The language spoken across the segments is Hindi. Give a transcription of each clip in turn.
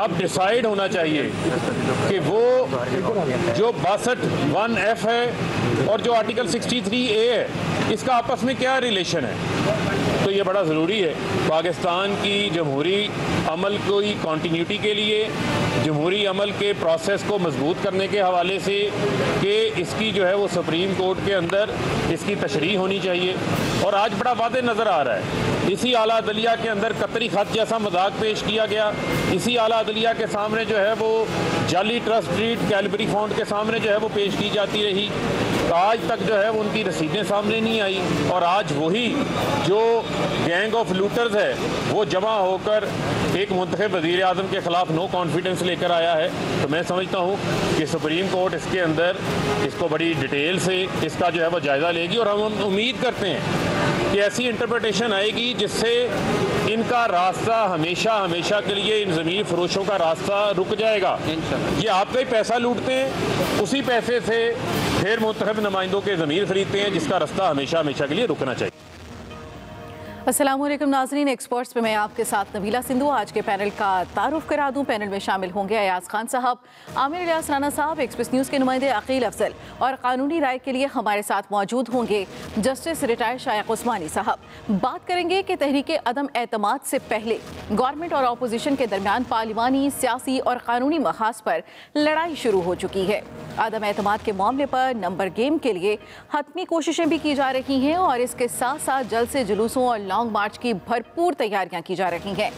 अब डिसाइड होना चाहिए कि वो जो 62(1)(f) है और जो आर्टिकल 63A है, इसका आपस में क्या रिलेशन है। तो ये बड़ा ज़रूरी है पाकिस्तान की जमहूरी अमल की कॉन्टीन्यूटी के लिए, जमहूरी अमल के प्रोसेस को मजबूत करने के हवाले से, कि इसकी जो है वो सुप्रीम कोर्ट के अंदर इसकी तशरीह होनी चाहिए। और आज बड़ा वादे नज़र आ रहा है, इसी आला अदलिया के अंदर कतरी खत जैसा मजाक पेश किया गया, इसी आला अदलिया के सामने जो है वो जाली ट्रस्ट डीड कैलबरी फंड के सामने जो है वो पेश की जाती रही। तो आज तक जो है उनकी रसीदें सामने नहीं आई, और आज वही जो गैंग ऑफ लूटर्स है वो जमा होकर एक मुंतखब वज़ीर आज़म के ख़िलाफ़ नो कॉन्फिडेंस लेकर आया है। तो मैं समझता हूँ कि सुप्रीम कोर्ट इसके अंदर इसको बड़ी डिटेल से इसका जो है वो जायज़ा लेगी, और हम उम्मीद करते हैं कि ऐसी इंटरप्रिटेशन आएगी जिससे इनका रास्ता हमेशा हमेशा के लिए, इन ज़मीन फरोशों का रास्ता रुक जाएगा। ये आपका ही पैसा लूटते हैं, उसी पैसे से फिर मुंतखब नुमाइंदों के ज़मीन खरीदते हैं, जिसका रास्ता हमेशा हमेशा के लिए रुकना चाहिए। अस्सलामुअलैकुम नाज़रीन, एक्सपर्ट्स पे मैं आपके साथ नबीला सिंधु। आज के पैनल का तारुफ करा दूं। पैनल में शामिल होंगे अयाज खान साहब, आमिर इलियास राना साहब, एक्सप्रेस न्यूज़ के नुमाइंदे अकील अफजल, और कानूनी राय के लिए हमारे साथ मौजूद होंगे जस्टिस रिटायर्ड शायक उस्मानी साहब। बात करेंगे कि तहरीक अदम एतमाद से पहले गवर्नमेंट और अपोजिशन के दरमियान पार्लिमानी, सियासी और कानूनी मखास पर लड़ाई शुरू हो चुकी है। अदम एतमाद के मामले पर नंबर गेम के लिए हतमी कोशिशें भी की जा रही हैं, और इसके साथ साथ जल्द से जुलूसों और लॉन्ग मार्च की भरपूर तैयारियां की जा रही हैं।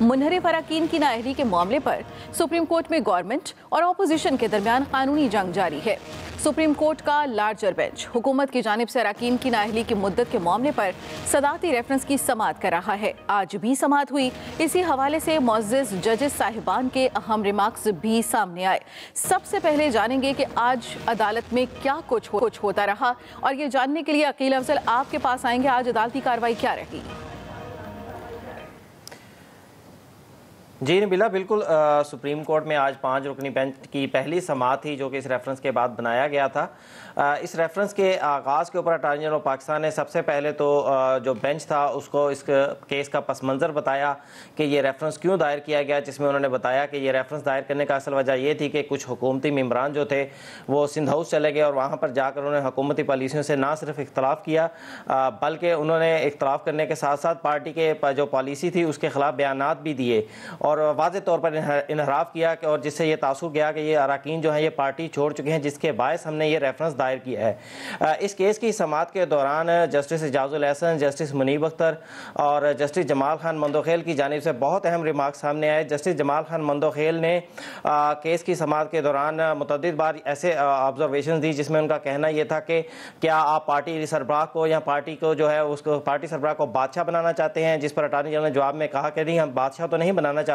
मुनहरिफ अरकान की नाअहली के मामले पर सुप्रीम कोर्ट में गवर्नमेंट और अपोजिशन के दरमियान कानूनी जंग जारी है। सुप्रीम कोर्ट का लार्जर बेंच हुकूमत की जानिब से अरकान की नाअहली की मुद्दत के मामले पर सदाती रेफरेंस की समाअत कर रहा है। आज भी समाअत हुई। इसी हवाले से मुअज़्ज़ज़ जजेस साहिबान के अहम रिमार्क्स भी सामने आए। सबसे पहले जानेंगे कि आज अदालत में क्या कुछ होता रहा, और ये जानने के लिए अकील अफजल आपके पास आएंगे। आज अदालती कार्रवाई क्या रही? जी नबीला, बिल्कुल सुप्रीम कोर्ट में आज 5 रुकनी बेंच की पहली समाअत थी, जो कि इस रेफरेंस के बाद बनाया गया था। इस रेफरेंस के आगाज़ के ऊपर अटॉर्नी जनरल पाकिस्तान ने सबसे पहले तो जो बेंच था उसको इस केस का पस मंज़र बताया कि ये रेफरेंस क्यों दायर किया गया, जिसमें उन्होंने बताया कि ये रेफरेंस दायर करने का असल वजह ये थी कि कुछ हुकूमती मेम्बरान जो थे वो सिंध हाउस चले गए, और वहाँ पर जाकर उन्होंने हुकूमती पॉलिसियों से ना सिर्फ इख्तलाफ किया बल्कि उन्होंने इख्तलाफ करने के साथ साथ पार्टी के जो पॉलिसी थी उसके ख़िलाफ़ बयानात भी दिए, और वाज़ेह तौर पर इनहराफ किया, और जिससे ये तासुर गया कि ये अरकान जो हैं ये पार्टी छोड़ चुके हैं, जिसके बायस हमने ये रेफरेंस दायर किया है। इस केस की समाअत के दौरान जस्टिस एजाजुल एहसन, जस्टिस मुनीब अख्तर और जस्टिस जमाल खान मंदोखेल की जानिब से बहुत अहम रिमार्क सामने आए। जस्टिस जमाल खान मंदोखेल ने केस की समाअत के दौरान मुतअद्दिद बार ऐसे ऑब्जर्वेशन दी जिसमें उनका कहना यह था कि क्या आप पार्टी सरबराह को या पार्टी को जो है उसको पार्टी सरबराह को बादशाह बनाना चाहते हैं, जिस पर अटॉर्नी जनरल ने जवाब में कहा कि नहीं, हम बादशाह तो नहीं बनाना चाहते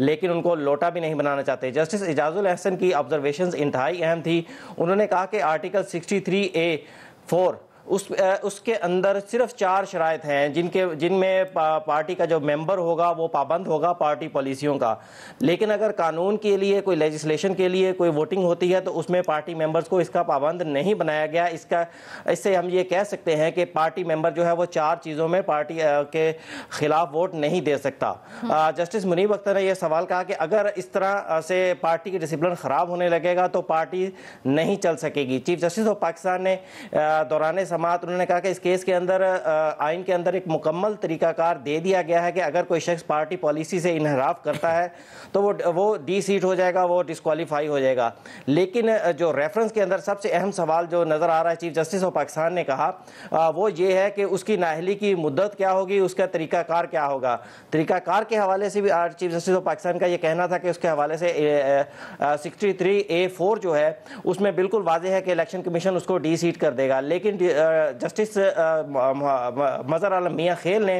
लेकिन उनको लोटा भी नहीं बनाना चाहते। जस्टिस एजाजुल एहसन की ऑब्जर्वेशंस इंतहाई अहम थी। उन्होंने कहा कि आर्टिकल 63A(4) उसके अंदर सिर्फ 4 शराइत हैं जिनमें पार्टी का जो मेंबर होगा वो पाबंद होगा पार्टी पॉलिसियों का, लेकिन अगर कानून के लिए कोई लेजिस्लेशन के लिए कोई वोटिंग होती है तो उसमें पार्टी मेंबर्स को इसका पाबंद नहीं बनाया गया। इससे हम ये कह सकते हैं कि पार्टी मेंबर जो है वो 4 चीज़ों में पार्टी के खिलाफ वोट नहीं दे सकता। जस्टिस मुनीब अख्तर ने यह सवाल कहा कि अगर इस तरह से पार्टी की डिसिप्लिन ख़राब होने लगेगा तो पार्टी नहीं चल सकेगी। चीफ जस्टिस ऑफ पाकिस्तान ने दौरान समाअत उन्होंने कहा कि इस केस के अंदर आइन के अंदर एक मुकम्मल तरीकाकार दे दिया गया है कि अगर कोई शख्स पार्टी पॉलिसी से इनहराफ करता है तो वो डी सीट हो जाएगा, वो डिस्क्वालीफाई हो जाएगा। लेकिन जो रेफरेंस के अंदर सबसे अहम सवाल जो नज़र आ रहा है चीफ जस्टिस ऑफ पाकिस्तान ने कहा वो ये है कि उसकी नाअहली की मुद्दत क्या होगी, उसका तरीकाकार क्या होगा। तरीकाकार के हवाले से भी आज चीफ जस्टिस ऑफ पाकिस्तान का ये कहना था कि उसके हवाले से 63A(4) जो है उसमें बिल्कुल वाज़ेह है कि इलेक्शन कमीशन उसको डी सीट कर देगा। लेकिन जस्टिस मज़हर आलम मियां खेल ने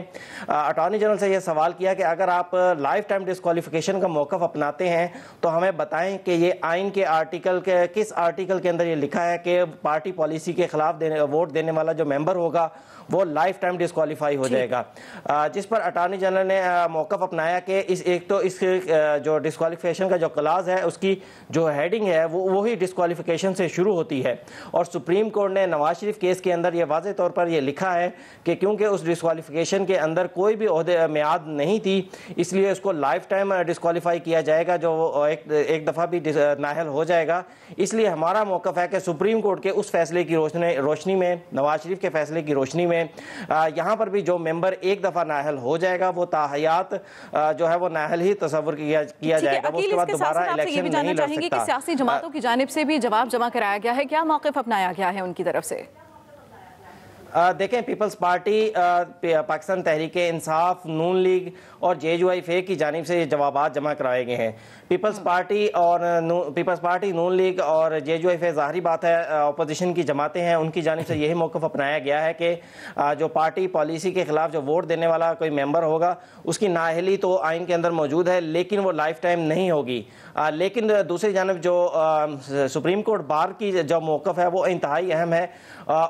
अटॉर्नी जनरल से यह सवाल किया कि अगर आप लाइफ टाइम डिस्क्वालिफिकेशन का मौक़िफ़ अपनाते हैं तो हमें बताएं कि ये आइन के आर्टिकल के किस आर्टिकल के अंदर ये लिखा है कि पार्टी पॉलिसी के खिलाफ वोट देने वाला जो मेंबर होगा वो लाइफ टाइम डिस्क्वालीफाई हो जाएगा। जिस पर अटॉर्नी जनरल ने मौक़िफ़ अपनाया कि इस जो डिस्क्वालिफिकेशन का जो क्लास है उसकी जो हेडिंग है वो वही डिस्क्वालिफिकेशन से शुरू होती है, और सुप्रीम कोर्ट ने नवाज शरीफ केस के उसके अंदर ये वाज़े तौर पर ये लिखा है कि क्योंकि उस डिस्क्वालिफिकेशन के अंदर कोई भी ओहदे मियाद नहीं थी, इसलिए उसको लाइफ टाइम डिस्क्वालीफाई किया जाएगा, जो एक दफ़ा भी नाअहल हो जाएगा। इसलिए हमारा मौक़िफ़ है कि सुप्रीम कोर्ट के उस फैसले की रोशनी में, नवाज शरीफ के फैसले की रोशनी में, यहाँ पर भी जो मेंबर एक दफ़ा नाअहल हो जाएगा वो ताहयात जो है वो नाअहल ही तस्वुर किया जाएगा, वो उसके बाद दोबारा इलेक्शन नहीं लड़ सकता। सियासी जमातों की जानिब से भी जवाब जमा कराया गया है, क्या मौक़िफ़ अपनाया गया है उनकी तरफ से? देखें, पीपल्स पार्टी, पाकिस्तान तहरीक इंसाफ, नून लीग और JUIF की जानिब से ये जवाबात जमा कराए गए हैं। पीपल्स पार्टी, नून लीग और JUIF, ज़ाहिरी बात है अपोजिशन की जमातें हैं, उनकी जानिब से यही मौक़िफ़ अपनाया गया है कि जो पार्टी पॉलिसी के ख़िलाफ़ जो वोट देने वाला कोई मेंबर होगा उसकी नाअहली तो आइन के अंदर मौजूद है, लेकिन वो लाइफ टाइम नहीं होगी। लेकिन दूसरी जानिब जो सुप्रीम कोर्ट बार की जो मौक़िफ़ है वो इंतहाई अहम है।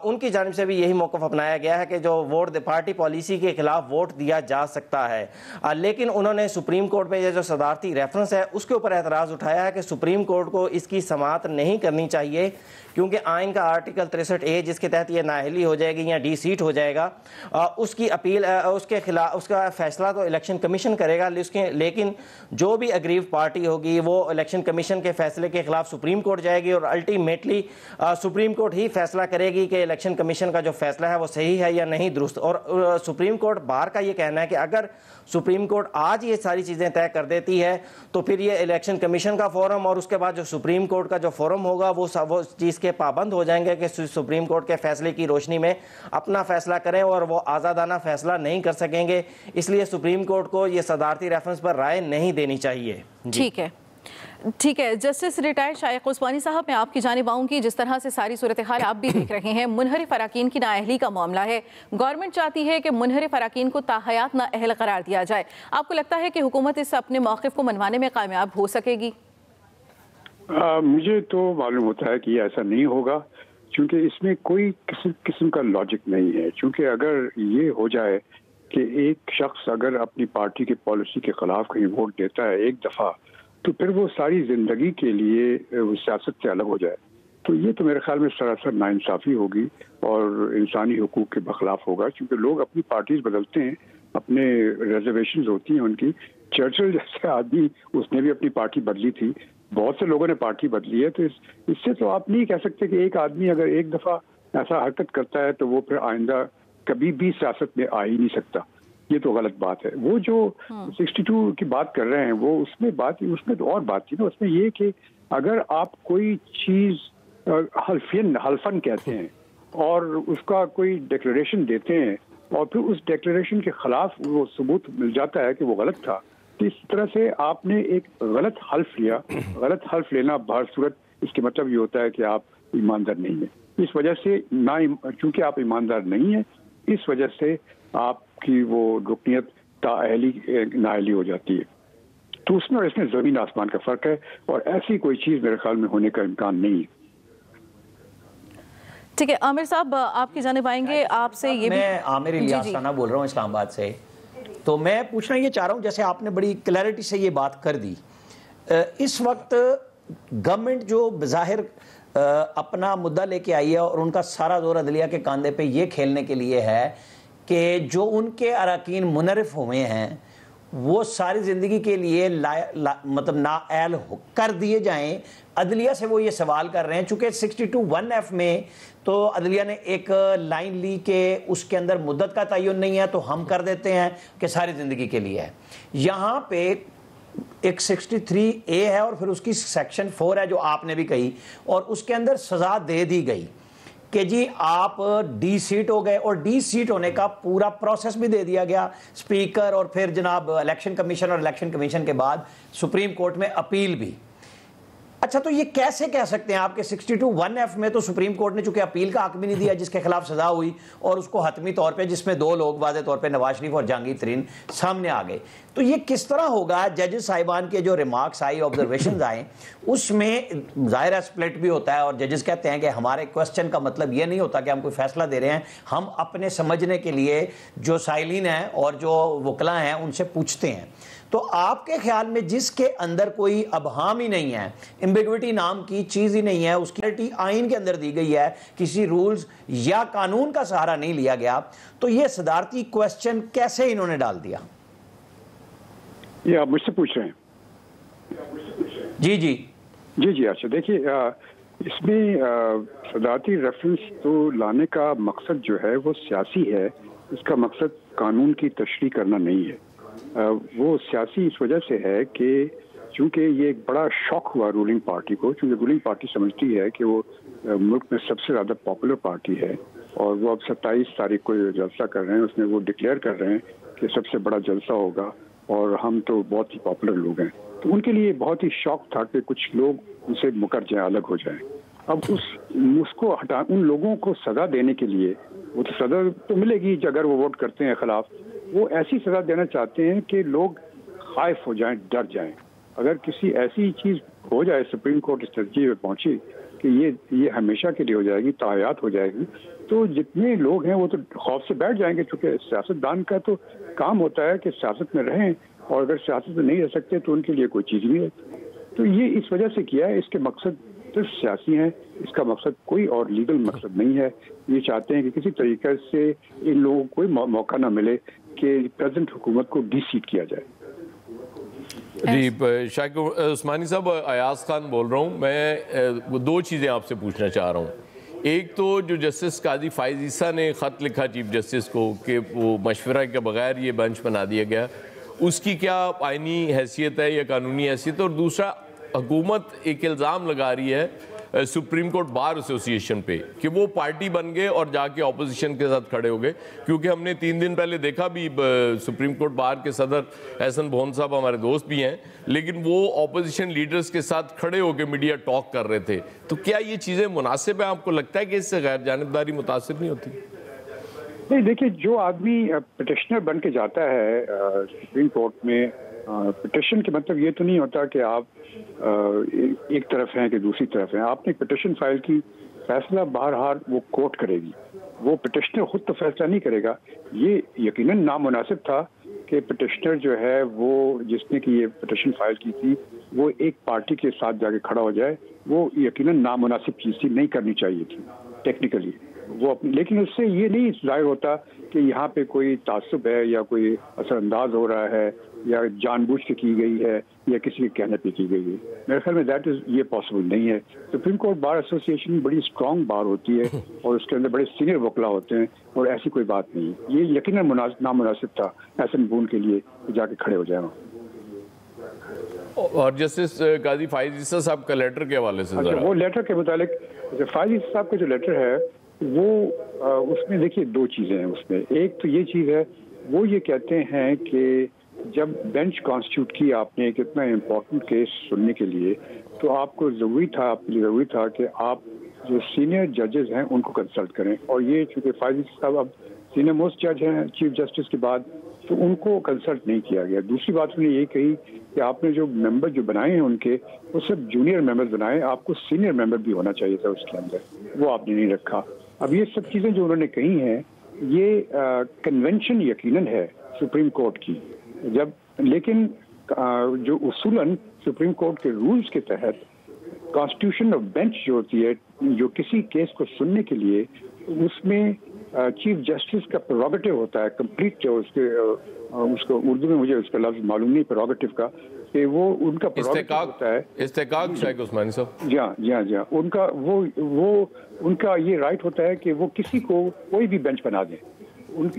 उनकी जानिब से भी यही मौक़िफ़ अपनाया गया है कि जो वोट पार्टी पॉलिसी के खिलाफ वोट दिया जा सकता है, लेकिन उन्होंने सुप्रीम कोर्ट में ये जो सदारती रेफरेंस है उसके ऊपर एतराज़ उठाया है कि सुप्रीम कोर्ट को इसकी समाअत नहीं करनी चाहिए, क्योंकि आइन का आर्टिकल 63A जिसके तहत ये नाअहली हो जाएगी या डी-सीट हो जाएगा, उसकी अपील, उसके खिलाफ उसका फैसला तो इलेक्शन कमीशन करेगा, लेकिन जो भी अग्रीव पार्टी होगी वो इलेक्शन कमीशन के फैसले के खिलाफ सुप्रीम कोर्ट जाएगी और अल्टीमेटली सुप्रीम कोर्ट ही फैसला करेगी कि इलेक्शन कमीशन का जो फैसला है वो सही है या नहीं दुरुस्त। और सुप्रीम कोर्ट बार का ये कहना है कि अगर सुप्रीम कोर्ट आज ये सारी चीज़ें तय कर देती है तो फिर ये इलेक्शन कमीशन का फोरम और उसके बाद जो सुप्रीम कोर्ट का जो फोरम होगा वो चीज़ के पाबंद हो जाएंगे कि सुप्रीम कोर्ट के फैसले की रोशनी में अपना फैसला करें, और वो आज़ादाना फैसला नहीं कर सकेंगे। इसलिए सुप्रीम कोर्ट को ये सदारती रेफरेंस पर राय नहीं देनी चाहिए। ठीक है जस्टिस रिटायर्ड शाइख उस्मानी साहब, मैं आपकी जानिब आऊँगी। जिस तरह से सारी सूरत हाल आप भी देख रहे हैं, मुनहरिफ अराकीन की नाअहली का मामला है, गवर्नमेंट चाहती है कि मुनहरिफ अराकीन को ताहयात नाअहल करार दिया जाए। आपको लगता है कि हुकूमत इस अपने मौक़िफ़ को मनवाने में कामयाब हो सकेगी? मुझे तो मालूम होता है कि ऐसा नहीं होगा, क्योंकि इसमें कोई किस्म का लॉजिक नहीं है। क्योंकि अगर ये हो जाए कि एक शख्स अगर अपनी पार्टी की पॉलिसी के खिलाफ कहीं वोट देता है एक दफ़ा, तो फिर वो सारी ज़िंदगी के लिए सियासत से अलग हो जाए, तो ये तो मेरे ख्याल में सरासर नाइंसाफ़ी होगी और इंसानी हुकूक के बखिलाफ होगा। क्योंकि लोग अपनी पार्टीज बदलते हैं, अपने रिजर्वेशन होती हैं उनकी। चर्चिल जैसे आदमी, उसने भी अपनी पार्टी बदली थी, बहुत से लोगों ने पार्टी बदली है। तो इससे तो आप नहीं कह सकते कि एक आदमी अगर एक दफ़ा ऐसा हरकत करता है तो वो फिर आइंदा कभी भी सियासत में आ ही नहीं सकता। ये तो गलत बात है। वो जो 62 की बात कर रहे हैं वो उसमें तो और बात थी ना, उसमें ये कि अगर आप कोई चीज़ हल्फन कहते हैं और उसका कोई डिक्लेरेशन देते हैं और फिर उस डिक्लेरेशन के खिलाफ वो सबूत मिल जाता है कि वो गलत था, तो इस तरह से आपने एक गलत हल्फ लिया। गलत हल्फ लेना बाहर सूरत इसके मतलब ये होता है कि आप ईमानदार नहीं है। इस वजह से चूंकि आप ईमानदार नहीं है, इस वजह से आपकी वो रुकनियत नाअहली हो जाती है। तो उसमें और इसमें जमीन आसमान का फर्क है, और ऐसी कोई चीज मेरे ख्याल में होने का इम्कान नहीं है। ठीक है आमिर साहब, आपकी जानिब आएंगे। आपसे ये मैं आमिर इलियास राना बोल रहा हूँ इस्लामाबाद से। तो मैं पूछना ये चाह रहा हूँ, जैसे आपने बड़ी क्लैरिटी से ये बात कर दी, इस वक्त गवर्नमेंट जो बज़ाहिर अपना मुद्दा लेके आई है और उनका सारा जोर अदलिया के कांधे पे ये खेलने के लिए है कि जो उनके अरकान मुनरिफ हुए हैं वो सारी ज़िंदगी के लिए मतलब नाअहल कर दिए जाएं। अदलिया से वो ये सवाल कर रहे हैं, चूँकि 62(1)(f) में तो अदलिया ने एक लाइन ली कि उसके अंदर मुद्दत का तयन नहीं है तो हम कर देते हैं कि सारी ज़िंदगी के लिए है। यहाँ पे एक 63A है और फिर उसकी सेक्शन 4 है जो आपने भी कही, और उसके अंदर सज़ा दे दी गई कि जी आप डी सीट हो गए, और डी सीट होने का पूरा प्रोसेस भी दे दिया गया, स्पीकर और फिर जनाब इलेक्शन कमीशन, और इलेक्शन कमीशन के बाद सुप्रीम कोर्ट में अपील भी। अच्छा, तो ये कैसे कह सकते हैं आपके 62(1)(f) में तो सुप्रीम कोर्ट ने चूंकि अपील का हक भी नहीं दिया जिसके खिलाफ सजा हुई, और उसको हतमी तौर पे जिसमें 2 लोग वाज़े तौर पे नवाज शरीफ और जहांगीर तरीन सामने आ गए। तो ये किस तरह होगा? जजेस साहिबान के जो रिमार्क्स आई, ऑब्जर्वेशन आए, उसमें ज़ाहिर स्प्लिट भी होता है और जजेस कहते हैं कि हमारे क्वेश्चन का मतलब ये नहीं होता कि हम कोई फैसला दे रहे हैं, हम अपने समझने के लिए जो साइलिन हैं और जो वकला हैं उनसे पूछते हैं। तो आपके ख्याल में जिसके अंदर कोई अबहाम ही नहीं है, एम्बिग्विटी नाम की चीज़ ही नहीं है, उसकी आइन के अंदर दी गई है, किसी रूल्स या कानून का सहारा नहीं लिया गया, तो ये सदारती क्वेश्चन कैसे इन्होंने डाल दिया? ये आप मुझसे पूछ रहे हैं? जी जी जी जी। अच्छा देखिए, इसमें सदारती रेफरेंस तो लाने का मकसद जो है वो सियासी है। इसका मकसद कानून की तशरीह करना नहीं है। वो सियासी इस वजह से है कि चूंकि ये एक बड़ा शौक हुआ रूलिंग पार्टी को, चूंकि रूलिंग पार्टी समझती है कि वो मुल्क में सबसे ज़्यादा पॉपुलर पार्टी है और वो अब 27 तारीख को जलसा कर रहे हैं, उसमें वो डिक्लेयर कर रहे हैं कि सबसे बड़ा जलसा होगा और हम तो बहुत ही पॉपुलर लोग हैं। तो उनके लिए बहुत ही शौक था कि कुछ लोग उनसे मुकर जाएं, अलग हो जाएं। अब उसको हटा, उन लोगों को सज़ा देने के लिए, वो तो सज़ा तो मिलेगी अगर वो वोट करते हैं खिलाफ, वो ऐसी सज़ा देना चाहते हैं कि लोग खाइफ हो जाएं, डर जाएं। अगर किसी ऐसी चीज़ हो जाए, सुप्रीम कोर्ट इस नतीजे में पहुंची कि ये हमेशा के लिए हो जाएगी, तायात हो जाएगी, तो जितने लोग हैं वो तो खौफ से बैठ जाएंगे। चूंकि सियासतदान का तो काम होता है कि सियासत में रहें, और अगर सियासत में नहीं रह सकते तो उनके लिए कोई चीज़ नहीं है। तो ये इस वजह से किया है। इसके मकसद सिर्फ सियासी हैं, इसका मकसद कोई और लीगल मकसद नहीं है। ये चाहते हैं कि किसी तरीके से इन लोगों को कोई मौका ना मिले कि प्रेजेंट हुकूमत को डिसीट किया जाए। जी शाकिर उस्मानी साहब, अयाज खान बोल रहा हूँ। मैं दो चीज़ें आपसे पूछना चाह रहा हूँ। एक तो जो जस्टिस काजी फाइज ईसा ने ख़त लिखा चीफ जस्टिस को कि वो मशवरा के बगैर ये बेंच बना दिया गया, उसकी क्या आइनी हैसियत है या कानूनी हैसियत है? और दूसरा, हुकूमत एक इल्ज़ाम लगा रही है सुप्रीम कोर्ट बार एसोसिएशन पे कि वो पार्टी बन गए और जाके ऑपोजिशन के साथ खड़े हो गए, क्योंकि हमने 3 दिन पहले देखा भी सुप्रीम कोर्ट बार के सदर एहसन बोहन साहब हमारे दोस्त भी हैं, लेकिन वो ऑपोजिशन लीडर्स के साथ खड़े होकर मीडिया टॉक कर रहे थे। तो क्या ये चीज़ें मुनासिब है? आपको लगता है कि इससे गैर जानिबदारी मुतासिर नहीं होती? नहीं, देखिए, जो आदमी पिटिशनर बन के जाता है सुप्रीम कोर्ट में, पिटिशन के मतलब ये तो नहीं होता कि आप एक तरफ हैं कि दूसरी तरफ हैं। आपने पिटिशन फाइल की, फैसला बहरहाल वो कोर्ट करेगी, वो पिटिशनर खुद तो फैसला नहीं करेगा। ये यकीनन नामुनासिब था कि पिटिशनर जो है वो, जिसने की ये पिटिशन फाइल की थी, वो एक पार्टी के साथ जाके खड़ा हो जाए। वो यकीनन नामुनासिब चीज़ थी, नहीं करनी चाहिए थी टेक्निकली वो। लेकिन उससे ये नहीं जाहिर होता कि यहाँ पे कोई तासुब है या कोई असरअंदाज हो रहा है या जानबूझ के की गई है या किसी के कहने पे की गई है। मेरे ख्याल में दैट इज ये पॉसिबल नहीं है। सुप्रीम कोर्ट बार एसोसिएशन बड़ी स्ट्रॉन्ग बार होती है और उसके अंदर बड़े सीनियर वकला होते हैं, और ऐसी कोई बात नहीं। ये यकीनन नामुनासिब था एहसन बोन के लिए जाके खड़े हो जाए। और जस्टिस काजी फाइज ईसा साहब का लेटर के हवाले से, अच्छा, वो लेटर के मुतालिक फाइज ईसा साहब का जो लेटर है वो, उसमें देखिए 2 चीज़ें हैं उसमें। एक तो ये चीज़ है, वो ये कहते हैं कि जब बेंच कॉन्स्टिट्यूट की आपने एक इतना इम्पोर्टेंट केस सुनने के लिए, तो आपको ज़रूरी था कि आप जो सीनियर जजेस हैं उनको कंसल्ट करें। और ये चूँकि फाइज साहब अब सीनियर मोस्ट जज हैं चीफ जस्टिस के बाद, तो उनको कंसल्ट नहीं किया गया। दूसरी बात उन्होंने ये कही कि आपने जो मेंबर जो बनाए हैं उनके, वो सब जूनियर मेंबर्स बनाए, आपको सीनियर मेंबर भी होना चाहिए था उसके अंदर, वो आपने नहीं रखा। अब ये सब चीज़ें जो उन्होंने कही हैं, ये कन्वेंशन यकीनन है सुप्रीम कोर्ट की, जब लेकिन जो उसूलन सुप्रीम कोर्ट के रूल्स के तहत कॉन्स्टिट्यूशन ऑफ बेंच जो होती है, जो किसी केस को सुनने के लिए, उसमें चीफ जस्टिस का प्रोरोगेटिव होता है कंप्लीट, जो उसको उर्दू में मुझे उसका लफ्ज मालूम नहीं प्रोरोगेटिव का, कि वो उनका प्रोरोगेटिव होता है। इस्तेकाक शायद उस्मानी साहब, जी हाँ, उनका वो उनका ये राइट होता है कि वो किसी को कोई भी बेंच बना दें।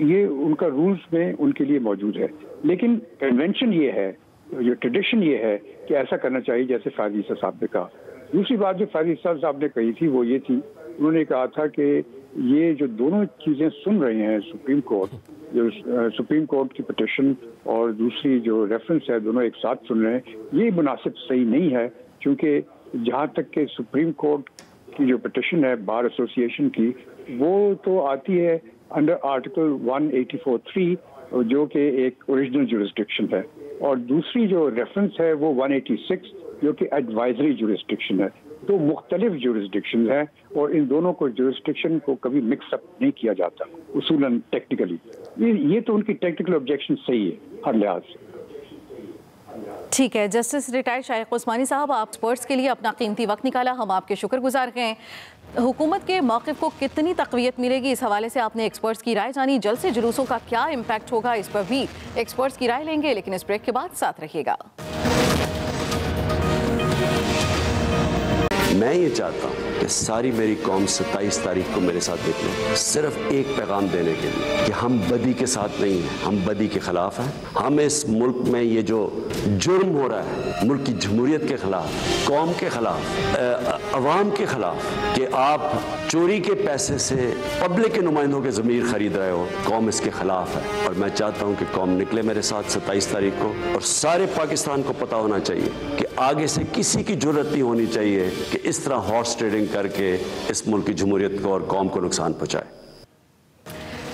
ये उनका रूल्स में उनके लिए मौजूद है। लेकिन कन्वेंशन ये है, जो ट्रेडिशन ये है कि ऐसा करना चाहिए जैसे फाइज ईसा साहब ने कहा। दूसरी बात जो फाइज ईसा साहब ने कही थी वो ये थी, उन्होंने कहा था कि ये जो दोनों चीज़ें सुन रहे हैं सुप्रीम कोर्ट, जो सुप्रीम कोर्ट की पिटिशन और दूसरी जो रेफरेंस है, दोनों एक साथ सुन रहे हैं, ये मुनासिब सही नहीं है। क्योंकि जहाँ तक के सुप्रीम कोर्ट की जो पिटिशन है बार एसोसिएशन की, वो तो आती है अंडर आर्टिकल 184(3), जो कि एक ओरिजिनल जुरिस्डिक्शन है, और दूसरी जो रेफरेंस है वो 186, जो कि एडवाइजरी जुरिस्डिक्शन है। तो मुख्तलिफ जुरिस्डिक्शन हैं, और इन दोनों को जुरिस्डिक्शन को कभी मिक्सअप नहीं किया जाता उसूलन टेक्निकली। ये तो उनकी टेक्निकल ऑब्जेक्शन सही है हर लिहाज से। ठीक है, जस्टिस रिटायर्ड शाइख उस्मानी साहब, आप स्पोर्ट्स के लिए अपना कीमती वक्त निकाला, हम आपके शुक्रगुजार हैं। हुकूमत के मौक़िफ़ को कितनी तक़वियत मिलेगी, इस हवाले से आपने एक्सपर्ट्स की राय जानी। जल्द से जुलूसों का क्या इम्पैक्ट होगा, इस पर भी एक्सपर्ट्स की राय लेंगे, लेकिन इस ब्रेक के बाद साथ रहिएगा। मैं ये चाहता हूँ कि सारी मेरी कौम 27 तारीख को मेरे साथ निकले, सिर्फ एक पैगाम देने के लिए कि हम बदी के साथ नहीं हैं, हम बदी के खिलाफ हैं। हम इस मुल्क में ये जो जुर्म हो रहा है, मुल्क की जमहूरियत के खिलाफ, कौम के खिलाफ, अवाम के खिलाफ, कि आप चोरी के पैसे से पब्लिक के नुमाइंदों के ज़मीर खरीद रहे हो, कौम इसके खिलाफ है। और मैं चाहता हूँ कि कौम निकले मेरे साथ 27 तारीख को, और सारे पाकिस्तान को पता होना चाहिए कि आगे से किसी की जरूरत नहीं होनी चाहिए कि इस तरह हॉर्स ट्रेडिंग करके इस मुल्क की जमहूरियत को और कौम को नुकसान पहुंचाए।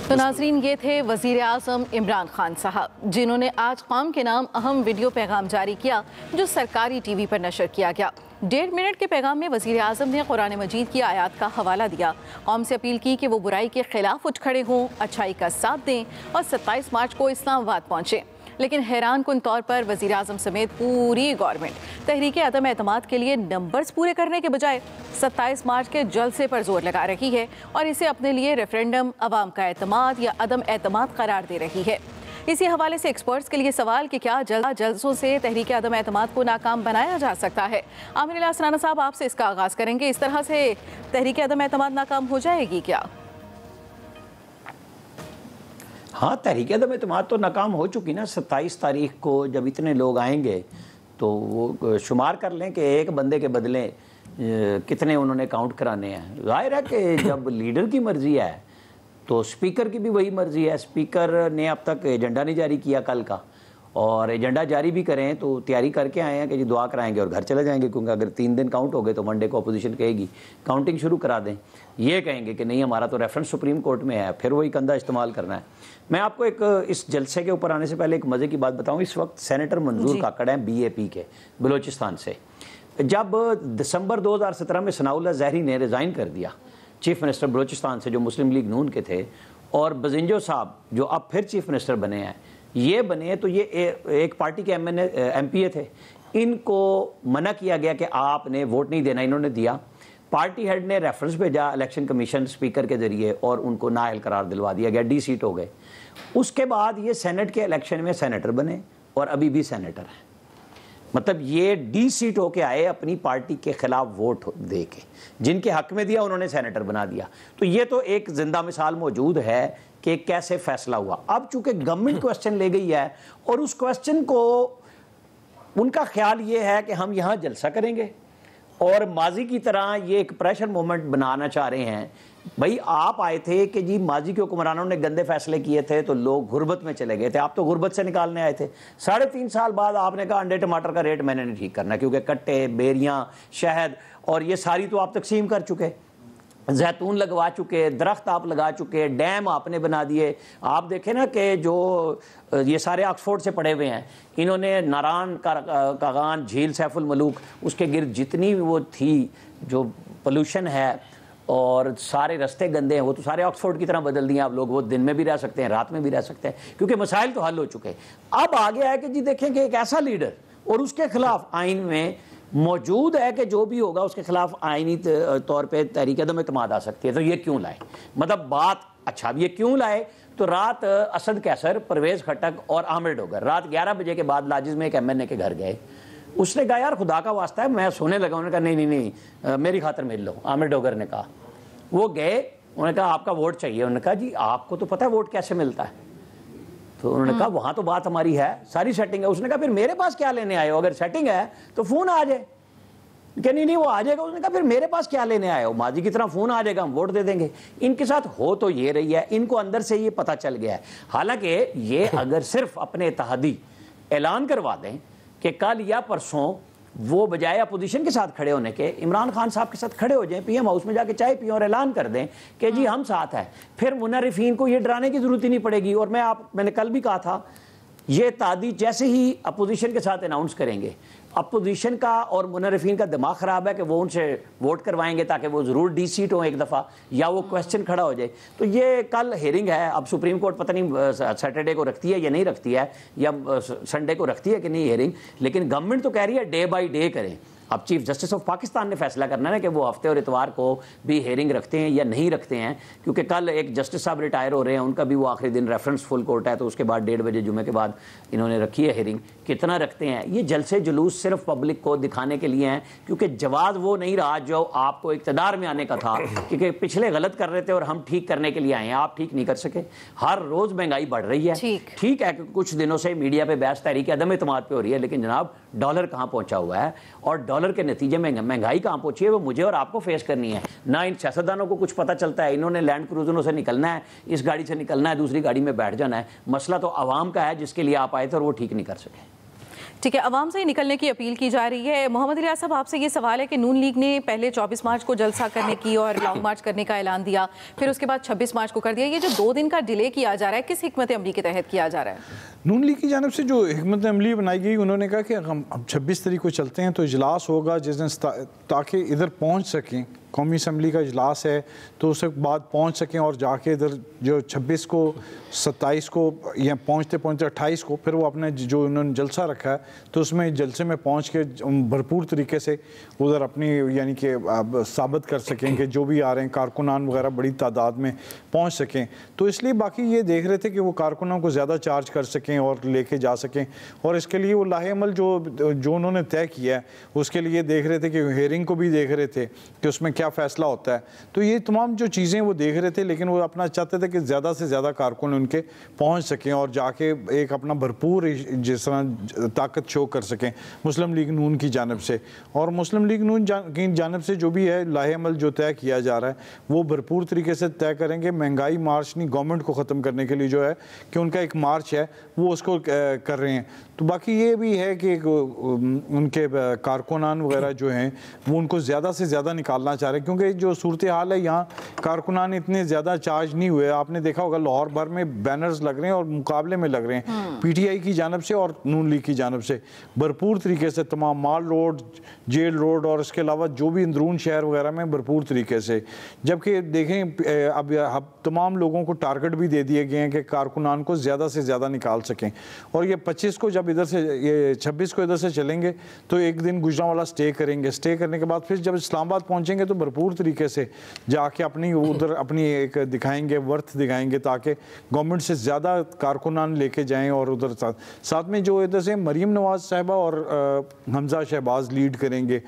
तो नाज़रीन, ये थे वज़ीर आज़म इमरान खान साहब, जिन्होंने आज कौम के नाम अहम वीडियो पैगाम जारी किया जो सरकारी टीवी पर नशर किया गया। 1.5 मिनट के पैगाम में वज़ीर आज़म ने कुरान मजीद की आयात का हवाला दिया, कौम से अपील की कि वो बुराई के खिलाफ उठ खड़े हों, अच्छाई का साथ दें और 27 मार्च को इस्लामाबाद पहुँचें। लेकिन हैरान कुन तौर पर वज़ीर आज़म समेत पूरी गवर्नमेंट तहरीक अदम एतमाद के लिए नंबर्स पूरे करने के बजाय 27 मार्च के जलसे पर जोर लगा रही है और इसे अपने लिए रेफरेंडम, अवाम का एतमाद या अदम एतमाद करार दे रही है। इसी हवाले से एक्सपर्ट्स के लिए सवाल कि क्या जलसों से तहरीक अदम एतमाद को नाकाम बनाया जा सकता है। आमिर इलियास राना साहब, आपसे इसका आगाज़ करेंगे। इस तरह से तहरीक अदम एतमाद नाकाम हो जाएगी क्या? हाँ, तहरीक अदम एतमाद तो नाकाम हो चुकी ना। 27 तारीख को जब इतने लोग आएंगे तो वो शुमार कर लें कि एक बंदे के बदले कितने उन्होंने काउंट कराने हैं। जाहिर है कि जब लीडर की मर्जी है तो स्पीकर की भी वही मर्जी है। स्पीकर ने अब तक एजेंडा नहीं जारी किया कल का, और एजेंडा जारी भी करें तो तैयारी करके आए हैं कि जी दुआ कराएंगे और घर चले जाएंगे, क्योंकि अगर 3 दिन काउंट हो गए तो मंडे को अपोजिशन कहेगी काउंटिंग शुरू करा दें। ये कहेंगे कि नहीं, हमारा तो रेफरेंस सुप्रीम कोर्ट में है, फिर वही कंधा इस्तेमाल करना है। मैं आपको एक इस जलसे के ऊपर आने से पहले एक मज़े की बात बताऊँ। इस वक्त सेनेटर मंजूर काकड़ हैं BAP के बलूचिस्तान से। जब दिसंबर 2017 में सनाउल्लाह ज़हरी ने रिज़ाइन कर दिया चीफ मिनिस्टर बलूचिस्तान से, जो मुस्लिम लीग नून के थे, और बजिंजो साहब जो अब फिर चीफ मिनिस्टर बने हैं, ये बने तो ये एक पार्टी के MPA थे। इनको मना किया गया कि आपने वोट नहीं देना, इन्होंने दिया। पार्टी हेड ने रेफरेंस भेजा इलेक्शन कमीशन स्पीकर के जरिए और उनको नाअहल करार दिलवा दिया गया, D सीट हो गए। उसके बाद ये सेनेट के इलेक्शन में सेनेटर बने और अभी भी सेनेटर हैं। मतलब ये D सीट होके आए अपनी पार्टी के खिलाफ वोट दे के, जिनके हक में दिया उन्होंने सेनेटर बना दिया। तो ये तो एक जिंदा मिसाल मौजूद है कि कैसे फैसला हुआ। अब चूंकि गवर्नमेंट क्वेश्चन ले गई है और उस क्वेश्चन को उनका ख्याल ये है कि हम यहाँ जलसा करेंगे और माजी की तरह ये एक प्रेशर मोमेंट बनाना चाह रहे हैं। भाई आप आए थे कि जी माजी के हुक्मरानों ने गंदे फैसले किए थे तो लोग गुर्बत में चले गए थे, आप तो गुर्बत से निकालने आए थे। 3.5 साल बाद आपने कहा अंडे टमाटर का रेट मैंने नहीं ठीक करना, क्योंकि कट्टे, बेरियां, शहद और ये सारी तो आप तकसीम कर चुके, जैतून लगवा चुके, दरख्त आप लगा चुके, डैम आपने बना दिए। आप देखें ना कि जो ये सारे ऑक्सफोर्ड से पढ़े हुए हैं, इन्होंने नारान कागान झील सैफुल मलूक, उसके गिर्द जितनी वो थी जो पोल्यूशन है और सारे रास्ते गंदे हैं, वो तो सारे ऑक्सफोर्ड की तरह बदल दिए आप लोग। वो दिन में भी रह सकते हैं, रात में भी रह सकते हैं, क्योंकि मसाइल तो हल हो चुके हैं। अब आगे है कि जी देखें कि एक ऐसा लीडर और उसके खिलाफ आइन में मौजूद है कि जो भी होगा उसके खिलाफ आइनी तौर पे तहरीक अदम एतमाद आ सकती है। तो ये क्यों लाए, मतलब बात अच्छा ये क्यों लाए? तो रात असद कैसर, परवेज़ खट्टक और आमिर डोगर रात 11 बजे के बाद लाजिज में एक MNA के घर गए। उसने कहा यार खुदा का वास्ता है, मैं सोने लगा। उन्होंने कहा नहीं नहीं नहीं मेरी खातिर मिल लो। आमिर डोगर ने कहा, वो गए, उन्होंने कहा आपका वोट चाहिए। उन्होंने कहा जी आपको तो पता है वोट कैसे मिलता है। तो उन्होंने कहा वहाँ तो बात हमारी है, सारी सेटिंग है। उसने कहा फिर मेरे पास क्या लेने आए हो? अगर सेटिंग है तो फ़ोन आ जाए। कि नहीं नहीं वो आ जाएगा। उसने कहा फिर मेरे पास क्या लेने आए हो? माजी की तरह फ़ोन आ जाएगा, हम वोट दे देंगे। इनके साथ हो तो ये रही है, इनको अंदर से ये पता चल गया है। हालांकि ये अगर सिर्फ अपने इत्तेहादी ऐलान करवा दें कि कल या परसों वो बजाय अपोजिशन के साथ खड़े होने के इमरान खान साहब के साथ खड़े हो जाएं, PM हाउस में जाके चाय पिए और ऐलान कर दें कि जी हम साथ हैं, फिर मुनर्रिफीन को ये डराने की ज़रूरत ही नहीं पड़ेगी। और मैंने कल भी कहा था, ये तादी जैसे ही अपोजिशन के साथ अनाउंस करेंगे अपोजिशन का और मुनरफिन का दिमाग ख़राब है कि वो उनसे वोट करवाएंगे ताकि वो ज़रूर डी-सीट हो एक दफ़ा, या वो क्वेश्चन खड़ा हो जाए। तो ये कल हेयरिंग है, अब सुप्रीम कोर्ट पता नहीं सैटरडे को रखती है या नहीं रखती है, या संडे को रखती है कि नहीं हेयरिंग, लेकिन गवर्नमेंट तो कह रही है डे बाई डे करें। अब चीफ जस्टिस ऑफ पाकिस्तान ने फैसला करना है कि वो हफ्ते और इतवार को भी हेयरिंग रखते हैं या नहीं रखते हैं, क्योंकि कल एक जस्टिस साहब रिटायर हो रहे हैं, उनका भी वो आखिरी दिन रेफरेंस फुल कोर्ट है, तो उसके बाद 1:30 बजे जुमे के बाद इन्होंने रखी है हेयरिंग। कितना रखते हैं, ये जलसे जुलूस सिर्फ पब्लिक को दिखाने के लिए हैं, क्योंकि जवाब वो नहीं रहा जो आपको इक़्तिदार में आने का था, क्योंकि पिछले गलत कर रहे थे और हम ठीक करने के लिए आए हैं, आप ठीक नहीं कर सके। हर रोज़ महंगाई बढ़ रही है, ठीक है कि कुछ दिनों से मीडिया पे बहस तहरीक अदम एतमाद पे हो रही है, लेकिन जनाब डॉलर कहाँ पहुँचा हुआ है और डॉलर के नतीजे में महंगाई कहाँ पहुंची है, वो मुझे और आपको फेस करनी है। ना इन सियासतदानों को कुछ पता चलता है, इन्होंने लैंड क्रूजरों से निकलना है, इस गाड़ी से निकलना है, दूसरी गाड़ी में बैठ जाना है। मसला तो आवाम का है जिसके लिए आप आए थे और वो ठीक नहीं कर सके। ठीक है, अवाम से ही निकलने की अपील की जा रही है। मोहम्मद इलियास साहब, आपसे ये सवाल है कि नून लीग ने पहले 24 मार्च को जलसा करने की और लॉन्ग मार्च करने का ऐलान दिया, फिर उसके बाद 26 मार्च को कर दिया। ये जो 2 दिन का डिले किया जा रहा है, किस हिकमत अमली के तहत किया जा रहा है? नून लीग की जानिब से जो हिकमत अमली बनाई गई, उन्होंने कहा कि हम अब 26 तारीख को चलते हैं तो इजलास होगा जिस दिन, ताकि इधर पहुँच सकें। कौमी असम्बली का इजलास है तो उसके बाद पहुंच सकें और जाके इधर जो 26 को 27 को या पहुंचते पहुंचते 28 को फिर वो अपने जो उन्होंने जलसा रखा है तो उसमें जलसे में पहुंच के भरपूर तरीके से उधर अपनी यानी कि साबित कर सकें कि जो भी आ रहे हैं कारकुनान वगैरह बड़ी तादाद में पहुंच सकें। तो इसलिए बाकी ये देख रहे थे कि वो कारकुनान को ज़्यादा चार्ज कर सकें और लेके जा सकें, और इसके लिए वो लाहेअमल जो उन्होंने तय किया है उसके लिए देख रहे थे कि हेयरिंग को भी देख रहे थे कि उसमें क्या फ़ैसला होता है। तो ये तमाम जो चीज़ें वो देख रहे थे, लेकिन वो अपना चाहते थे कि ज़्यादा से ज़्यादा कारकुन उनके पहुंच सकें और जाके एक अपना भरपूर जिस तरह ताकत शो कर सकें मुस्लिम लीग नून की जानिब से। और मुस्लिम लीग नून की जानिब से जो भी है लाहेअमल जो तय किया जा रहा है वो भरपूर तरीके से तय करेंगे। महंगाई मार्च नहीं, गवर्नमेंट को ख़त्म करने के लिए जो है कि उनका एक मार्च है वो उसको कर रहे हैं। तो बाकी ये भी है कि उनके कारकुनान वगैरह जो हैं वो उनको ज़्यादा से ज़्यादा निकालना चाह रहे हैं, क्योंकि जो सूरत हाल है यहाँ कारकुनान इतने ज़्यादा चार्ज नहीं हुए। आपने देखा होगा लाहौर भर में बैनर्स लग रहे हैं और मुकाबले में लग रहे हैं पीटीआई की जानब से और नून लीग की जानब से भरपूर तरीके से तमाम माल रोड, जेल रोड और इसके अलावा जो भी अंदरून शहर वगैरह में भरपूर तरीके से। जबकि देखें अब तमाम लोगों को टारगेट भी दे दिए गए हैं कि कारकुनान को ज़्यादा से ज़्यादा निकाल सकें। और ये 25 को जब इधर से, ये 26 को इधर से चलेंगे तो एक दिन गुजरांवाला स्टे करेंगे, स्टे करने के बाद फिर जब इस्लामाबाद पहुँचेंगे तो भरपूर तरीके से जाके अपनी उधर अपनी एक दिखाएंगे, वर्थ दिखाएंगे ताकि गवर्नमेंट से ज़्यादा कारकुनान लेके जाएं। और उधर साथ में जो इधर से मरीम नवाज साहिबा और हमजा शहबाज लीड करेंगे।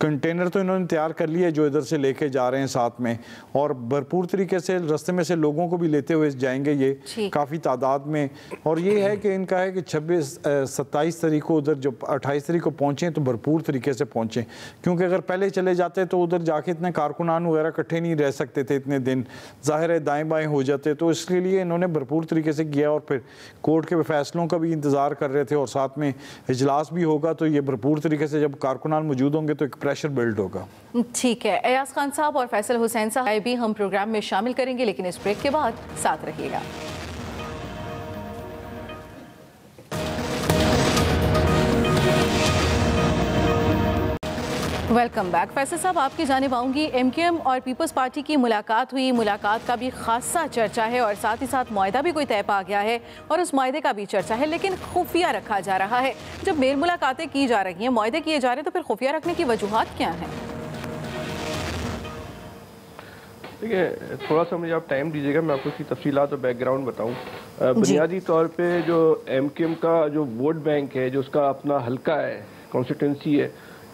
कंटेनर तो इन्होंने तैयार कर लिया जो इधर से लेके जा रहे हैं साथ में, और भरपूर तरीके से रास्ते में से लोगों को भी लेते हुए जाएंगे ये काफ़ी तादाद में। और ये है कि इनका है कि 27 तारीख को उधर जो 28 तारीख को पहुँचें तो भरपूर तरीके से पहुँचें, क्योंकि अगर पहले चले जाते तो उधर जाके इतने कारकुनान वगैरह इकट्ठे नहीं रह सकते थे इतने दिन, ज़ाहिर है दाएँ बाएँ हो जाते। तो इसके लिए इन्होंने भरपूर तरीके से किया और फिर कोर्ट के फैसलों का भी इंतज़ार कर रहे थे और साथ में इजलास भी होगा। तो ये भरपूर तरीके से जब कारकुनान मौजूद होंगे तो एक प्रेशर बिल्ड होगा। ठीक है, अयाज खान साहब और फैसल हुसैन साहब भी हम प्रोग्राम में शामिल करेंगे, लेकिन इस ब्रेक के बाद साथ रहिएगा। Welcome back. फैसल साहब, आपकी जानिब आऊँगी। एमक्यूएम और पीपल्स पार्टी की मुलाकात हुई, मुलाकात का भी खासा चर्चा है और साथ ही साथ मुआहदा भी कोई तय पा गया है और उस मुआहदे का भी चर्चा है, लेकिन खुफिया रखा जा रहा है। जब मेल मुलाकातें की जा रही हैं, मुआहदे किए जा रहे हैं, तो फिर खुफिया रखने की वजूहात क्या हैं? देखिए, थोड़ा सा मुझे आप टाइम दीजिएगा, मैं आपको इसकी तफसीलात और बैकग्राउंड बताऊँ। बुनियादी तौर पर जो एमक्यूएम का जो वोट बैंक है, जो उसका अपना हल्का है, कॉन्स्टिट्यूंसी है,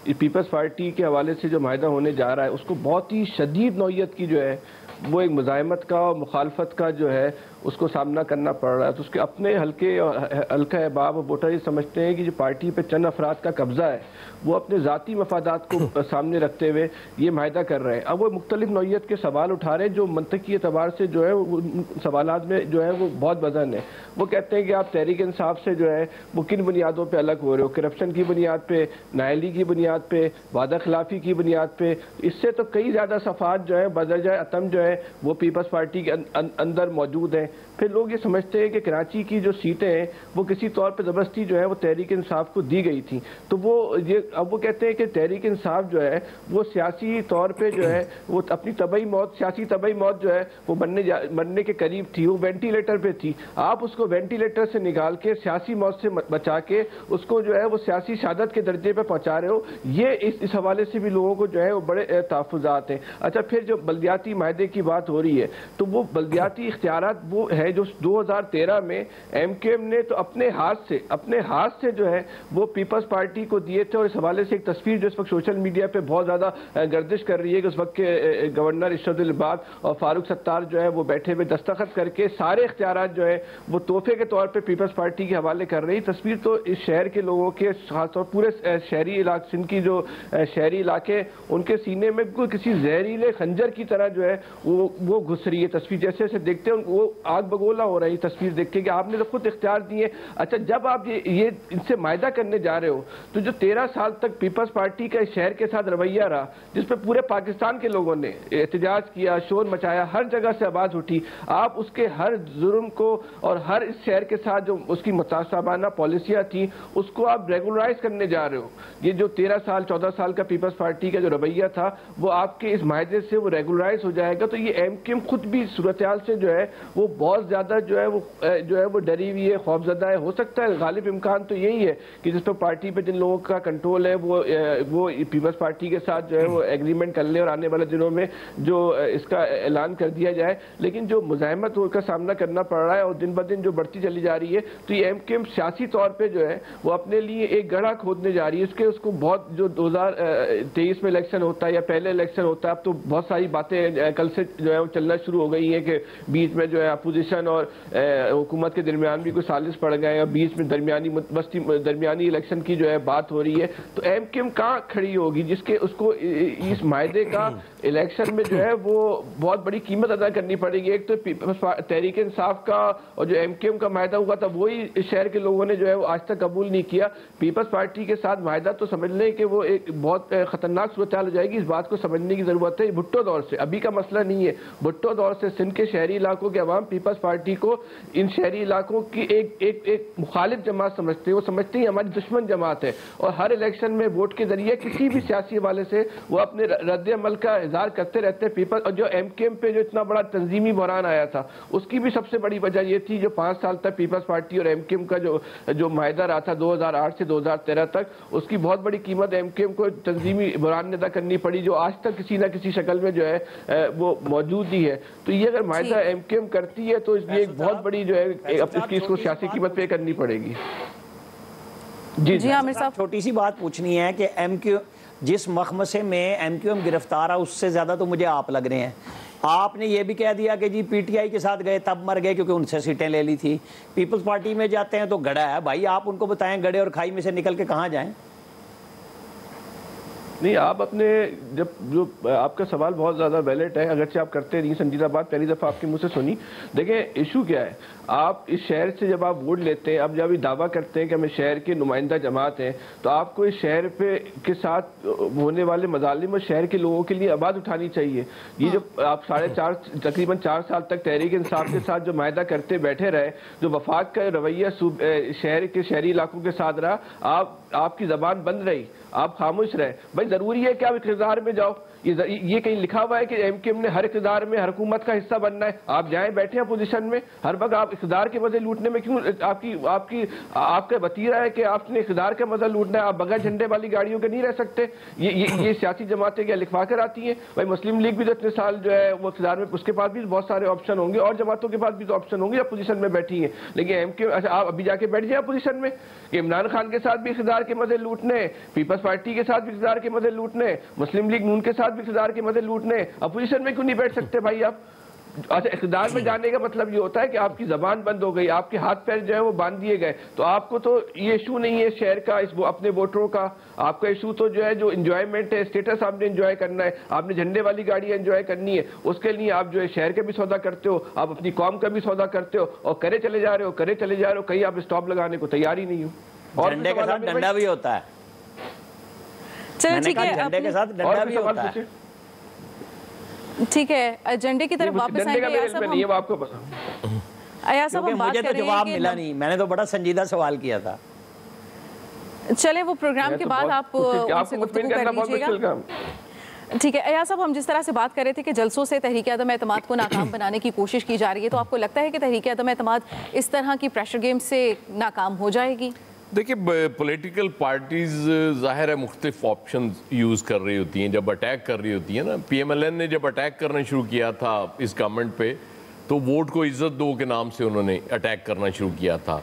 पीपल्स पार्टी के हवाले से जो माहिदा होने जा रहा है उसको बहुत ही शदीद नौइयत की जो है वो एक मुज़ाहमत का और मुखालफत का जो है उसको सामना करना पड़ रहा है। तो उसके अपने हल्के और हल्का अहबाब और वोटर ये समझते हैं कि जो पार्टी पे चंद अफराद का कब्ज़ा है वो अपने ज़ाती मफादात को सामने रखते हुए ये माहिदा कर रहे हैं। अब वो मुख्तलिफ नौइयत के सवाल उठा रहे हैं जो मंतकी एतबार से जो है सवालात में जो है वो बहुत वजन है। वो कहते हैं कि आप तहरीक इंसाफ से जो है वो किन बुनियादों पर अलग हो रहे हो, करप्शन की बुनियाद पर, नाअहली की बुनियाद पर, वादा खिलाफी की बुनियाद पर। इससे तो कई ज़्यादा सफ़ात जो है बदरजा अतम जो है वो पीपल्स पार्टी के अंदर मौजूद हैं। फिर लोग ये समझते हैं कि कराची की जो सीटें हैं वो किसी तौर पे ज़बरदस्ती जो है वो तहरीक इंसाफ को दी गई थी। तो वो ये अब वो कहते हैं कि तहरीक इंसाफ जो है वो सियासी तौर पे जो है वो अपनी तबई मौत, सियासी तबई मौत जो है वो मरने के करीब थी, वो वेंटिलेटर पे थी। आप उसको वेंटिलेटर से निकाल के सियासी मौत से बचा के उसको जो है वो सियासी शहादत के दर्जे पे पहुंचा रहे हो। ये इस हवाले से भी लोगों को जो है वो बड़े तहफ़्फ़ुज़ात हैं। अच्छा, फिर जो बल्दियाती माहदे की बात हो रही है तो वो बल्दियाती इख्तियारात वो है जो 2013 में MQM ने तो अपने हाथ से जो है वो पीपल्स पार्टी को दिए थे। और इस हवाले से एक तस्वीर जो इस वक्त सोशल मीडिया पे बहुत ज़्यादा गर्दिश कर रही है कि उस वक्त के गवर्नर इरशादुल इबाद और फारूक सत्तार जो है वो बैठे हुए दस्तखत करके सारे इख्तियारात जो है वो तोहफे के तौर पर पीपल्स पार्टी के हवाले कर रही। तस्वीर तो इस शहर के लोगों के खासतौर पूरे शहरी इलाके, सिंध की जो शहरी इलाके, उनके सीने में किसी जहरीले खंजर की तरह जो है वो घुस रही है। तस्वीर जैसे जैसे देखते हैं वो आग बगोला हो रही तस्वीर देख के कि आपने तो खुद इख्तियार दिए। अच्छा, जब आप ये इनसे मायदा करने जा रहे हो तो जो 13 साल तक पीपल्स पार्टी का इस शहर के साथ रवैया रहा, जिस पे पूरे पाकिस्तान के लोगों ने एहतजाज किया, शोर मचाया, हर जगह से आवाज उठी, आप उसके हर जुर्म को और हर इस शहर के साथ जो उसकी मुतासाबाना पॉलिसियां थी उसको आप रेगुलराइज करने जा रहे हो। ये जो 13 साल 14 साल का पीपल्स पार्टी का जो रवैया था वो आपके इस मायदे से वो रेगुलराइज हो जाएगा। तो ये MQM खुद भी सूरत-ए-हाल से जो है वो बहुत ज्यादा जो है वो डरी हुई है, खौफजदा है। हो सकता है गालिब इम्कान तो यही है कि जिस पर पार्टी पे जिन लोगों का कंट्रोल है वो पीपल्स पार्टी के साथ जो है वो एग्रीमेंट कर ले और आने वाले दिनों में जो इसका ऐलान कर दिया जाए। लेकिन जो मुजाहिमत का सामना करना पड़ रहा है और दिन ब दिन जो बढ़ती चली जा रही है, तो ये MQM सियासी तौर पर जो है वो अपने लिए एक गड्ढा खोदने जा रही है। उसको बहुत जो 2023 में इलेक्शन होता है या पहले इलेक्शन होता है, अब तो बहुत सारी बातें कल से जो है वो चलना शुरू हो गई हैं कि बीच में जो है अपोजिशन और हुकूमत के दरमियान भी कोई साजिश पड़ गए और बीच में दरमियानी इलेक्शन की जो है बात हो रही है। तो MQM कहाँ खड़ी होगी जिसके उसको इस मायदे का इलेक्शन में जो है वो बहुत बड़ी कीमत अदा करनी पड़ेगी। एक तो तहरीक इंसाफ का और जो MQM का मायदा हुआ था वही इस शहर के लोगों ने जो है वो आज तक कबूल नहीं किया। पीपल्स पार्टी के साथ मायदा तो समझ लें कि वो एक बहुत खतरनाक सूरत हो जाएगी। इस बात को समझने की जरूरत है। भुट्टो दौर से, अभी का मसला नहीं है, भुट्टो दौर से सिंध के शहरी इलाकों के अवाम पीपल्स पार्टी को इन शहरी इलाकों की एक मुखालिफ जमात समझते हैं। वो समझते हैं हमारी दुश्मन जमात है और हर इलेक्शन में वोट के जरिए किसी भी सियासी हवाले से वो अपने रद्द अमल का इजहार करते रहते हैं। पीपल और जो MQM पे जो इतना बड़ा तंजीमी बहरान आया था उसकी भी सबसे बड़ी वजह ये थी जो 5 साल तक पीपल्स पार्टी और MQM का जो मायदा रहा था 2008 से 2013 तक, उसकी बहुत बड़ी कीमत MQM को तंजीमी बहरान अदा करनी पड़ी जो आज तक किसी न किसी शक्ल में जो है वो मौजूद ही है। तो ये अगर मायदा MQM करती है तो इसलिए एक बहुत बड़ी जो है इसको सियासी कीमत पे करनी पड़ेगी। जी आमिर साहब, छोटी सी बात पूछनी है कि MQM जिस मखमसे में MQM गिरफ्तार है उससे ज्यादा तो मुझे आप लग रहे हैं। आपने ये भी कह दिया कि जी PTI के साथ गए तब मर गए क्योंकि उनसे सीटें ले ली थी। पीपल्स पार्टी में जाते हैं तो गड़ा है भाई, आप उनको बताएं गड़े और खाई में से निकल के कहाँ जाएं। नहीं, आप अपने जो आपका सवाल बहुत ज़्यादा वैलिड है, अगरचे आप करते नहीं संजीदा बात पहली दफ़ा आपके मुंह से सुनी। देखें इशू क्या है, आप इस शहर से जब आप वोट लेते हैं, अब जब ये दावा करते हैं कि हमें शहर के नुमाइंदा जमात हैं, तो आपको इस शहर पे के साथ होने वाले मजालिम और शहर के लोगों के लिए आवाज़ उठानी चाहिए। ये जो आप तकरीबन 4 साल तक तहरीक इंसाफ के साथ जो मायदा करते बैठे रहे, जो वफाक का रवैया शहर के शहरी इलाकों के साथ रहा, आपकी ज़बान बंद रही, आप खामोश रहे। भाई ज़रूरी है कि आप इक़्तिदार में जाओ, ये कहीं लिखा हुआ है कि MQM ने हर इक़्तिदार में हर हुकूमत का हिस्सा बनना है। आप जाएं बैठे हैं पोजीशन में, हर वक्त आप इक़्तिदार के मजे लूटने में क्यों, आपका वतीरा है कि आपने इक़्तिदार का मजा लूटना है, आप बगैर झंडे वाली गाड़ियों के नहीं रह सकते। ये सियासी जमातें क्या लिखवा कर आती हैं? भाई मुस्लिम लीग भी तो इतने साल जो है वो इक़्तिदार में, उसके पास भी बहुत सारे ऑप्शन होंगे और जमातों के पास भी तो ऑप्शन होंगे, आप पोजीशन में बैठी हैं। लेकिन MQM, अच्छा आप अभी जाके बैठ जाए पोजीशन में कि इमरान खान के साथ भी इक़्तिदार के मजे लूटने, पीपल्स पार्टी के साथ भी इक़्तिदार के मजे लूटने, मुस्लिम लीग नून के साथ भी इक़्तिदार के मजे लूटने, अपोजिशन में क्यों नहीं बैठ सकते भाई आप? अच्छा, इक़्तिदार में जाने का मतलब ये होता है कि आपकी जबान बंद हो गई, आपके हाथ पैर जो है वो बांध दिए गए। तो आपको तो ये इशू नहीं है शहर का, अपने वोटरों का, आपका इशू तो जो है जो इंजॉयमेंट है, स्टेटस आपने इंजॉय करना है, आपने झंडे वाली गाड़ी एंजॉय करनी है, उसके लिए आप जो है शहर का भी सौदा करते हो, आप अपनी कौम का भी सौदा करते हो और करे चले जा रहे हो, कहीं आप स्टॉप लगाने को तैयार ही नहीं हो। और झंडे के साथ डंडा भी होता है। चलो ठीक है, झंडे के साथ डंडा भी होता है। ठीक है, एजेंडे की तरफ वापस आएंगे। मुझे तो जवाब मिला नहीं, मैंने तो बड़ा संजीदा सवाल किया था। चले वो प्रोग्राम के बाद आप उनसे गुफ्तगू कर लीजिएगा। ठीक है अयाज साहब, हम जिस तरह से बात कर रहे थे कि जलसों से तहरीक अदम एतमाद को नाकाम बनाने की कोशिश की जा रही है, तो आपको लगता है कि तहरीक अदम एतमाद इस तरह की प्रेशर गेम से नाकाम हो जाएगी? देखिए, पॉलिटिकल पार्टीज ज़ाहिर है मुख्तलिफ ऑप्शन यूज़ कर रही होती हैं जब अटैक कर रही होती है ना। PMLN ने जब अटैक करना शुरू किया था इस गवर्नमेंट पे, तो वोट को इज्जत दो के नाम से उन्होंने अटैक करना शुरू किया था।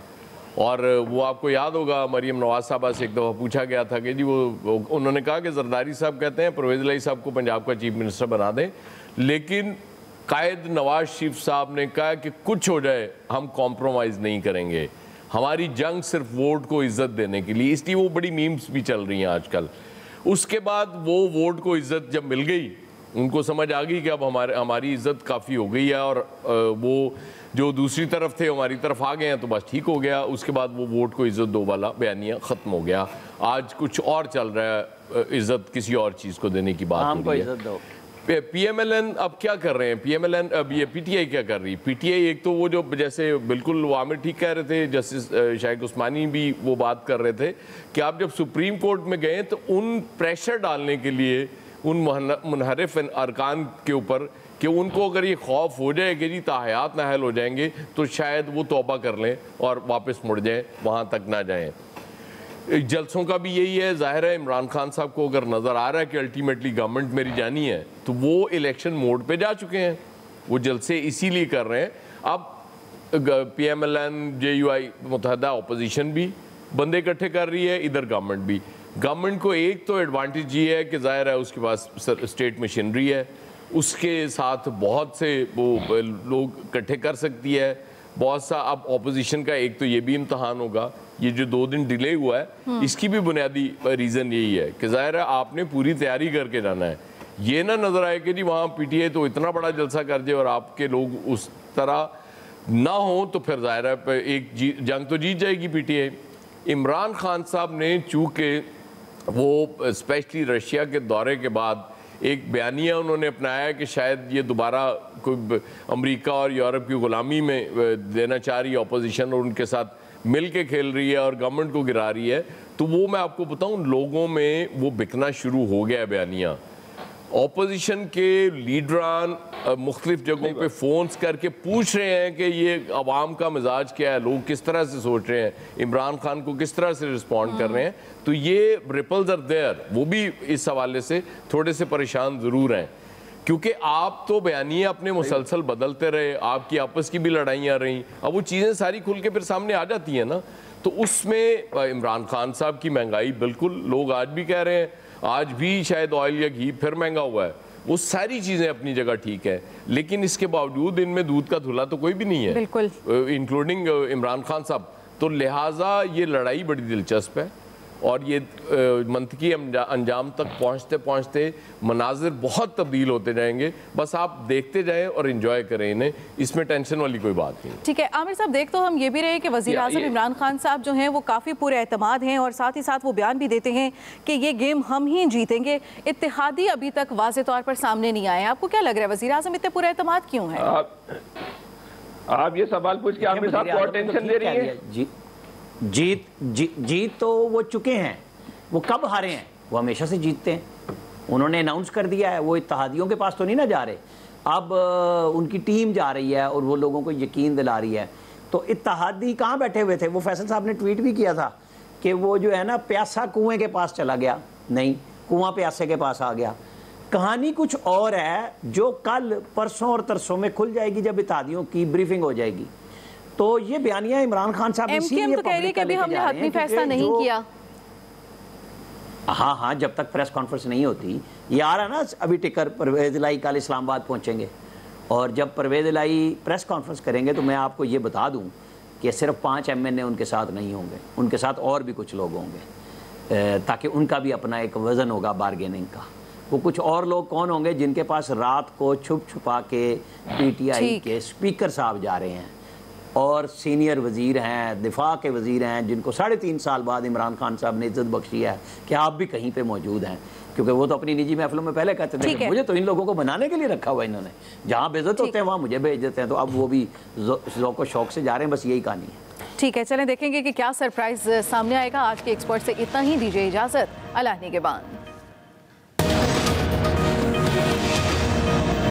और वो आपको याद होगा, मरीम नवाज साहबा से एक दफ़ा पूछा गया था कि जी वो उन्होंने कहा कि जरदारी साहब कहते हैं परवेज़ इलाही साहब को पंजाब का चीफ मिनिस्टर बना दें, लेकिन कायद नवाज शरीफ साहब ने कहा कि कुछ हो जाए हम कॉम्प्रोमाइज़ नहीं करेंगे, हमारी जंग सिर्फ वोट को इज्जत देने के लिए। इसलिए वो बड़ी मीम्स भी चल रही हैं आजकल। उसके बाद वो वोट को इज्जत जब मिल गई, उनको समझ आ गई कि अब हमारी इज्जत काफ़ी हो गई है और वो जो दूसरी तरफ थे हमारी तरफ आ गए हैं, तो बस ठीक हो गया। उसके बाद वो वोट को इज्जत दो वाला बयानिया ख़त्म हो गया। आज कुछ और चल रहा है, इज्जत किसी और चीज़ को देने की बात हो रही है। PMLN अब क्या कर रहे हैं? PMLN अब ये PTI क्या कर रही है? PTI एक तो वो जो जैसे बिल्कुल वो आमिर ठीक कह रहे थे, जस्टिस शाइक उस्मानी भी वो बात कर रहे थे कि आप जब सुप्रीम कोर्ट में गए तो उन प्रेशर डालने के लिए उन मुनहरिफ अरकान के ऊपर कि उनको अगर ये खौफ हो जाए कि जी ताहयात नाहल हो जाएंगे तो शायद वो तौबा कर लें और वापस मुड़ जाएं, वहाँ तक ना जाएं। जलसों का भी यही है। ज़ाहिर है इमरान खान साहब को अगर नज़र आ रहा है कि अल्टीमेटली गवर्नमेंट मेरी जानी है, तो वो इलेक्शन मोड पे जा चुके हैं। वो जलसे इसीलिए कर रहे हैं। अब PMLN JUI मुत्तहदा अपोजिशन भी बंदे इकट्ठे कर रही है, इधर गवर्नमेंट भी। गवर्नमेंट को एक तो एडवांटेज ये है कि ज़ाहिर है उसके पास स्टेट मशीनरी है, उसके साथ बहुत से वो लोग इकट्ठे कर सकती है बहुत सा। अब ऑपोजिशन का एक तो ये भी इम्तहान होगा, ये जो 2 दिन डिले हुआ है इसकी भी बुनियादी रीज़न यही है कि ज़ाहिर है आपने पूरी तैयारी करके जाना है। ये ना नज़र आए कि जी वहाँ PTI तो इतना बड़ा जलसा कर दे और आपके लोग उस तरह ना हो, तो फिर ज़ाहिर है एक जंग तो जीत जाएगी PTI। इमरान खान साहब ने चूँकि वो स्पेशली रशिया के दौरे के बाद एक बयानिया उन्होंने अपनाया कि शायद ये दोबारा कोई अमेरिका और यूरोप की ग़ुलामी में देना चाह रही है अपोजिशन और उनके साथ मिल के खेल रही है और गवर्नमेंट को गिरा रही है, तो वो मैं आपको बताऊं लोगों में वो बिकना शुरू हो गया है बयानिया। ऑपोजिशन के लीडरान मुख्तलिफ जगहों पे फ़ोन्स करके पूछ रहे हैं कि ये अवाम का मिजाज क्या है, लोग किस तरह से सोच रहे हैं, इमरान खान को किस तरह से रिस्पॉन्ड कर रहे हैं। तो ये रिपल्स आर देयर। वो भी इस हवाले से थोड़े से परेशान ज़रूर हैं क्योंकि आप तो बयानिए अपने मुसलसल बदलते रहे, आपकी आपस की भी लड़ाइयाँ रहीं, अब वो चीज़ें सारी खुल के फिर सामने आ जाती हैं ना। तो उसमें इमरान खान साहब की महंगाई बिल्कुल लोग आज भी कह रहे हैं, आज भी शायद ऑयल या घी फिर महंगा हुआ है, वो सारी चीज़ें अपनी जगह ठीक है, लेकिन इसके बावजूद इनमें दूध का धुला तो कोई भी नहीं है, बिल्कुल इंक्लूडिंग इमरान खान साहब। तो लिहाजा ये लड़ाई बड़ी दिलचस्प है और ये मंतकी अंजाम तक पहुँचते पहुँचते मनाजिर बहुत तब्दील होते जाएंगे। बस आप देखते जाएं और एंजॉय करें इन्हें, इसमें टेंशन वाली कोई बात नहीं। ठीक है आमिर साहब, देख तो हम ये भी रहे कि वज़ीर आज़म इमरान खान साहब जो हैं वो काफ़ी पूरे एतमाद हैं और साथ ही साथ वो बयान भी देते हैं कि ये गेम हम ही जीतेंगे। इत्तेहादी अभी तक वाज़े तौर पर सामने नहीं आए। आपको क्या लग रहा है वज़ीर आज़म इतने पूरे एतमाद क्यों हैं? आप ये सवाल पूछ के आमिर साहब को टेंशन दे रही है। जीत तो वो चुके हैं, वो कब हारे हैं? वो हमेशा से जीतते हैं। उन्होंने अनाउंस कर दिया है, वो इत्तेहादियों के पास तो नहीं ना जा रहे, अब उनकी टीम जा रही है और वो लोगों को यकीन दिला रही है। तो इत्तेहादी कहाँ बैठे हुए थे? वो फैसल साहब ने ट्वीट भी किया था कि वो जो है ना प्यासा कुएं के पास चला गया, नहीं कुआं प्यासे के पास आ गया। कहानी कुछ और है जो कल परसों और तरसों में खुल जाएगी जब इत्तेहादियों की ब्रीफिंग हो जाएगी। तो ये बयानिया इमरान खान साहब इसीलिए तो कह रही है कि अभी हमने हतमी फैसला नहीं किया। हाँ, जब तक प्रेस कॉन्फ्रेंस नहीं होती, ये आ रहा ना अभी टिकर परवेज़ इलाही कल इस्लामाबाद पहुंचेंगे और जब परवेज़ इलाही प्रेस कॉन्फ्रेंस करेंगे तो मैं आपको ये बता दूं कि सिर्फ 5 MNA उनके साथ नहीं होंगे, उनके साथ और भी कुछ लोग होंगे ताकि उनका भी अपना एक वज़न होगा बारगेनिंग का। वो कुछ और लोग कौन होंगे जिनके पास रात को छुप छुपा के PTI के स्पीकर साहब जा रहे हैं, और सीनियर वज़ीर हैं, दिफा के वज़ीर हैं, जिनको 3.5 साल बाद इमरान खान साहब ने इज्जत बख्शी है कि आप भी कहीं पे मौजूद हैं, क्योंकि वो तो अपनी निजी महफिलों में पहले कहते थे कि मुझे तो इन लोगों को बनाने के लिए रखा हुआ इन्होंने, जहाँ बेइज्जत होते हैं वहाँ मुझे भेज देते हैं। तो अब वो भी ज़ौक़ शौक़ से जा रहे हैं, बस यही कहानी है। ठीक है, चलें देखेंगे कि क्या सरप्राइज सामने आएगा। आज के एक्सपर्ट से इतना ही, दीजिए इजाज़त, अल्लाह निगहबान।